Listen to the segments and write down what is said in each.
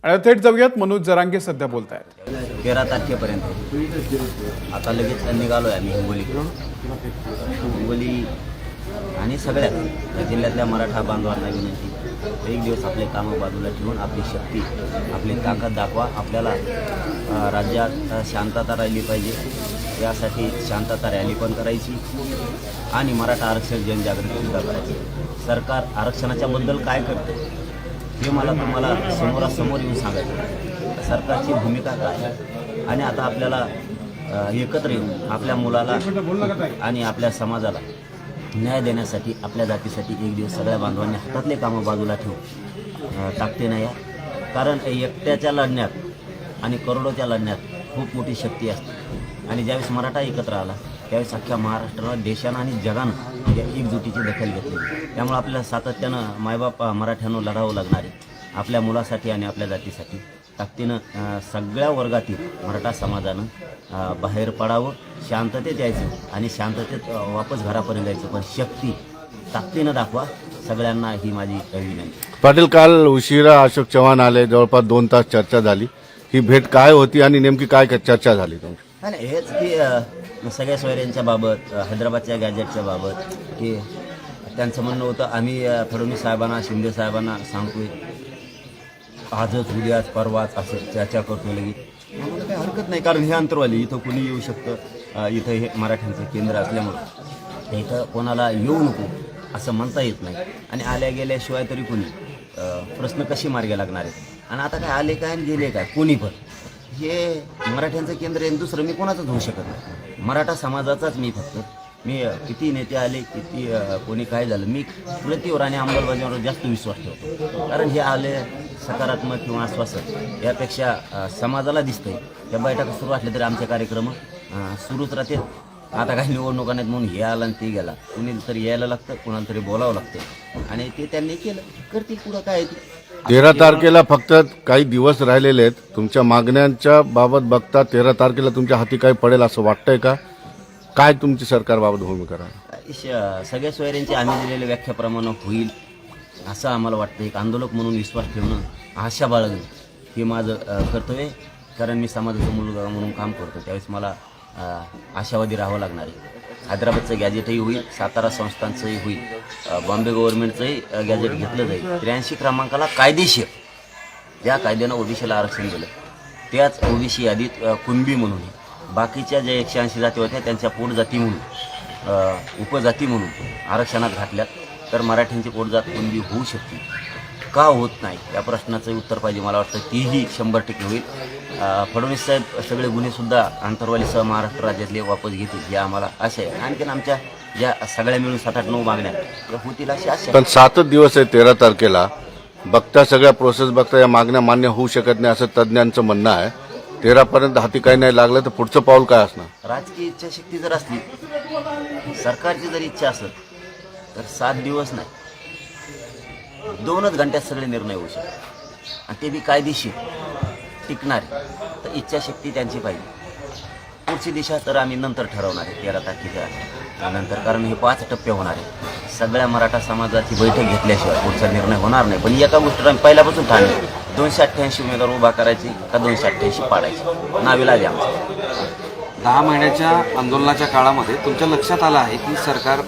आणि थेट जाऊयात, मनोज जरांगे सध्या बोलत आहेत. 13 तारखेपर्यंत आता लगेच निघालोय आम्ही हिंगोली आणि सगळ्यात या जिल्ह्यातल्या मराठा बांधवांना विनंती, एक दिवस आपले कामं बाजूला ठेवून आपली शक्ती, आपली ताकद दाखवा. आपल्याला राज्यात शांतता राहिली पाहिजे, यासाठी शांतता रॅली पण करायची आणि मराठा आरक्षण जनजागृतीसुद्धा करायची. सरकार आरक्षणाच्या बद्दल काय करते हे मला तुम्हाला समोरासमोर येऊन सांगायचं. सरकारची भूमिका काय आणि आता आपल्याला एकत्र येऊन आपल्या मुलाला आणि आपल्या समाजाला न्याय देण्यासाठी, आपल्या जातीसाठी एक दिवस सगळ्या बांधवांनी हातातले कामं बाजूला ठेवून ताकदीनं या. कारण एकट्याच्या लढण्यात आणि करोडोच्या लढण्यात खूप मोठी शक्ती असते. आणि ज्यावेळेस मराठा एकत्र आला त्यावेळेस अख्ख्या महाराष्ट्रानं, देशानं आणि जगानं या एकजुटीची दखल घेतली. त्यामुळे आपल्याला सातत्यानं मायबाप मराठ्यानं लढावं लागणार आहे. आपल्या मुलासाठी आणि आपल्या जातीसाठी ताकदीनं सगळ्या वर्गातील मराठा समाजानं बाहेर पडावं, शांततेत यायचं आणि शांततेत वापस घरापर्यंत जायचं. पण शक्ती ताकदीनं दाखवा सगळ्यांना, ही माझी विनंती. पाटील, काल उशिरा अशोक चव्हाण आले, जवळपास 2 तास चर्चा झाली. ही भेट काय होती आणि नेमकी काय चर्चा झाली तुमची? नाही, हेच की सगळ्या सोयऱ्यांच्या बाबत, हैदराबादच्या गॅजेटच्या बाबत, की त्यांचं म्हणणं होतं आम्ही फडणवीस साहेबांना, शिंदे साहेबांना सांगतोय आजच, उद्याच, परवाच असं चर्चा करतो लगेच. मला काही हरकत नाही, कारण हे अंतरवाली इथं कुणी येऊ शकतं. इथं हे मराठ्यांचं केंद्र असल्यामुळं इथं कोणाला येऊ नको असं म्हणता येत नाही. आणि आल्या गेल्याशिवाय तरी कोणी प्रश्न कशी मार्गी लागणार आहेत. आणि आता काय आले काय आणि गेले काय, कोणी पण हे मराठ्यांचं केंद्र आहे, दुसरं मी कोणाचंच होऊ शकत नाही. मराठा समाजाचाच मी किती नेते आले, किती कोणी काय झालं, मी कृतीवर आणि अंमलबजावणीवर जास्त विश्वास ठेवतो. कारण हे आले सकारात्मक किंवा आश्वासन यापेक्षा समाजाला दिसतंय. या बैठका सुरू असल्या तरी आमचे कार्यक्रम सुरूच राहतील. आता काही निवडणुका नाहीत म्हणून हे आला आणि ते गेला, कुणी तरी यायला लागतं, कुणाला तरी बोलावं लागतं आणि ते त्यांनी केलं, करतील. पुढं काय आहे 13 तारखेला फक्त काही दिवस राहिलेले आहेत. तुमच्या मागण्यांच्या बाबत बघता 13 तारखेला तुमच्या हाती काय पडेल असं वाटतंय का? काय तुमची सरकारबाबत भूमिका राहील? सगळ्या सोयऱ्यांची आम्ही दिलेल्या व्याख्याप्रमाणे होईल असं आम्हाला वाटतं. एक आंदोलक म्हणून विश्वास ठेवणं, आशा बाळगणं हे माझं कर्तव्य आहे. कारण मी समाजाचा मुलगा म्हणून काम करतो, त्यावेळेस मला आशावादी राहावं लागणार आहे. हैदराबादचं गॅजेटही होईल, सातारा संस्थांचंही होईल, बॉम्बे गव्हर्नमेंटचंही गॅजेट घेतलं जाईल. 83 क्रमांकाला कायदेशीर, ज्या कायद्यानं ओबीसीला आरक्षण दिलं त्याच ओबीसी यादीत कुणबी म्हणून, बाकीच्या ज्या 180 जाती होत्या त्यांच्या पोटजाती म्हणून, उपजाती म्हणून आरक्षणात घातल्यात. तर मराठ्यांची पोटजात कुणबी होऊ शकते का होत नाही या प्रश्नाचं उत्तर पाहिजे. मला वाटतं तीही 100% होईल. फडणवीस साहेब सगळे गुन्हेसुद्धा आंतरवालीसह महाराष्ट्र राज्यातले वापस घेतील ही आम्हाला आशा आहे. आणखीन आमच्या ज्या सगळ्या मिळून 7-8-9 मागण्या होतील अशी आशा. पण 7 दिवस आहे 13 तारखेला, बघता सगळ्या प्रोसेस बघता या मागण्या मान्य होऊ शकत नाही असं तज्ज्ञांचं म्हणणं आहे. 13 पर्यंत हाती काही नाही लागलं तर पुढचं पाऊल काय असणार? राजकीय इच्छाशक्ती जर असली, सरकारची जर इच्छा असेल तर 7 दिवस नाही, 2च घंट्यात सगळे निर्णय होऊ शकतात आणि ते बी कायदेशीर टिकणार. तर इच्छाशक्ती त्यांची पाहिजे. पुढची दिशा तर आम्ही नंतर ठरवणार आहे 13 तारखेच्या नंतर, कारण हे 5 टप्पे होणार आहे. सगळ्या मराठा समाजाची बैठक घेतल्याशिवाय पुढचा निर्णय होणार नाही. पण एका गोष्टीवर आम्ही पहिल्यापासून ठाणे 288 उमेदवार उभा करायची का 288 पाडायची, नाविलाज आहे आमचं. 10 महिन्याच्या आंदोलनाच्या काळामध्ये तुमच्या लक्षात आलं आहे की सरकार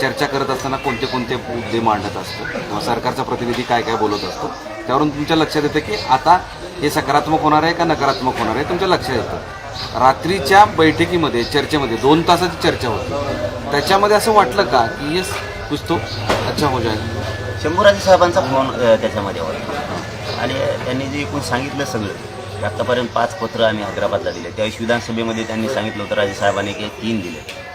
चर्चा करत असताना कोणते कोणते मुद्दे मांडत असतो किंवा सरकारचा प्रतिनिधी काय काय बोलत असतो, त्यावरून तुमच्या लक्षात येतं की आता हे सकारात्मक होणार आहे का नकारात्मक होणार आहे तुमच्या लक्षात येतं. रात्रीच्या बैठकीमध्ये, चर्चेमध्ये 2 तासाची चर्चा होती, त्याच्यामध्ये असं वाटलं का की ये कुछ तो अच्छा हो जाईल? शंभूराजे साहेबांचा फोन त्याच्यामध्ये होता आणि त्यांनी जे एकूण सांगितलं सगळं, आत्तापर्यंत 5 पत्र आम्ही हैदराबादला दिले. त्यावेळेस विधानसभेमध्ये त्यांनी सांगितलं होतं, राजे साहेबांनी की 3 दिले.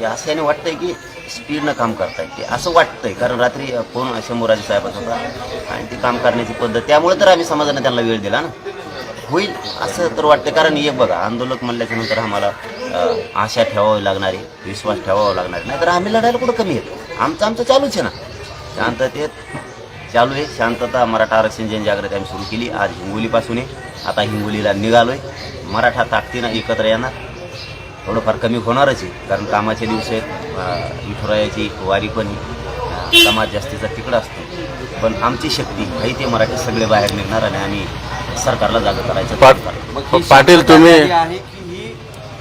असं याने वाटतंय की स्पीडनं काम करतायत ते, असं वाटतंय. कारण रात्री फोन शंभूराजे साहेबांचा होता आणि ती काम करण्याची पद्धत, त्यामुळे तर आम्ही समाजाने त्यांना वेळ दिला ना. होईल असं तर वाटतं. कारण एक बघा, आंदोलक म्हणल्याच्या नंतर आम्हाला आशा ठेवावी लागणार आहे, विश्वास ठेवावा लागणार नाही, तर आम्ही लढायला कुठं कमी येतो. आमचं चालूच आहे ना, शांततेत चालू आहे. शांतता मराठा आरक्षण जनजागृती आम्ही सुरू केली आज हिंगोलीपासून आहे. आता हिंगोलीला निघालो आहे. मराठा ताकदीनं एकत्र येणार. थोडंफार कमी होणारच आहे, कारण कामाचे दिवस आहेत, विठुरायाची वारी पण समाज जास्तीचा तिकडं असतो. पण आमची शक्ती काही ते मराठी सगळे बाहेर निघणार आणि आम्ही सरकारला जागा करायचं पा- काम करायचं. मग ही पाटील, शांतता तुम्ही- रॅली आहे की ही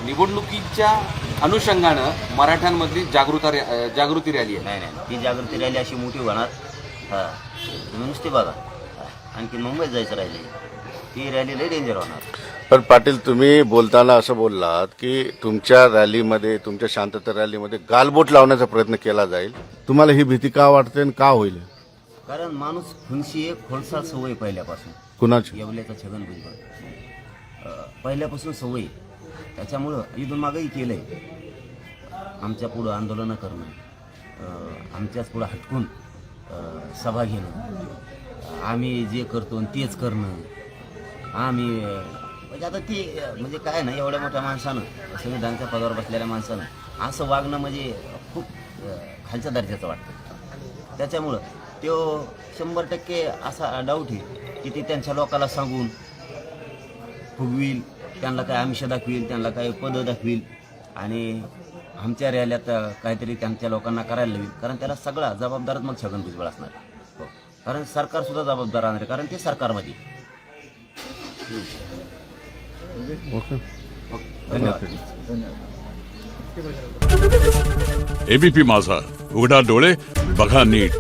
निवडणुकीच्या अनुषंगानं मराठ्यांमधली जागृती रॅली आहे? नाही नाही, ती जागृती रॅली अशी मोठी होणार. हां, तुम्ही नुसती बघा. आणखी मुंबईत जायचं राहिले, ती रॅली लई डेंजर होणार. पण पाटील, तुम्ही बोलताना असं बोललात की तुमच्या रॅलीमध्ये, तुमच्या शांतता रॅलीमध्ये गालबोट लावण्याचा प्रयत्न केला जाईल. तुम्हाला ही भीती का वाटते आणि का होईल? कारण माणूस खुनशी एक खोलसार सवय पहिल्यापासून, कुणाची? येवल्याचा छगन भुजबळ पहिल्यापासून सवय. त्याच्यामुळं इथून मागंही केलंय, आमच्या पुढं आंदोलनं करणं, आमच्याच पुढं हटकून सभा घेणं, आम्ही जे करतो तेच करणं. आम्ही म्हणजे आता ती म्हणजे काय ना, एवढ्या मोठ्या माणसानं, संविधानाच्या पदावर बसलेल्या माणसानं असं वागणं म्हणजे खूप खालच्या दर्जाचं वाटतं. त्याच्यामुळं तो 100% असा डाऊट आहे की ते त्यांच्या लोकांना सांगून फुगविल, त्यांना काय आमिष दाखवील, त्यांना काय पदं दाखवील आणि आमच्या रॅल्यात काहीतरी त्यांच्या लोकांना करायला लावेल. कारण त्याला सगळा जबाबदारच मग छगन भुजबळ असणार. हो, कारण सरकारसुद्धा जबाबदार राहणार आहे, कारण ते सरकारमध्ये. ओके. एबीपी माझा, उघडा डोळे बघा नीट.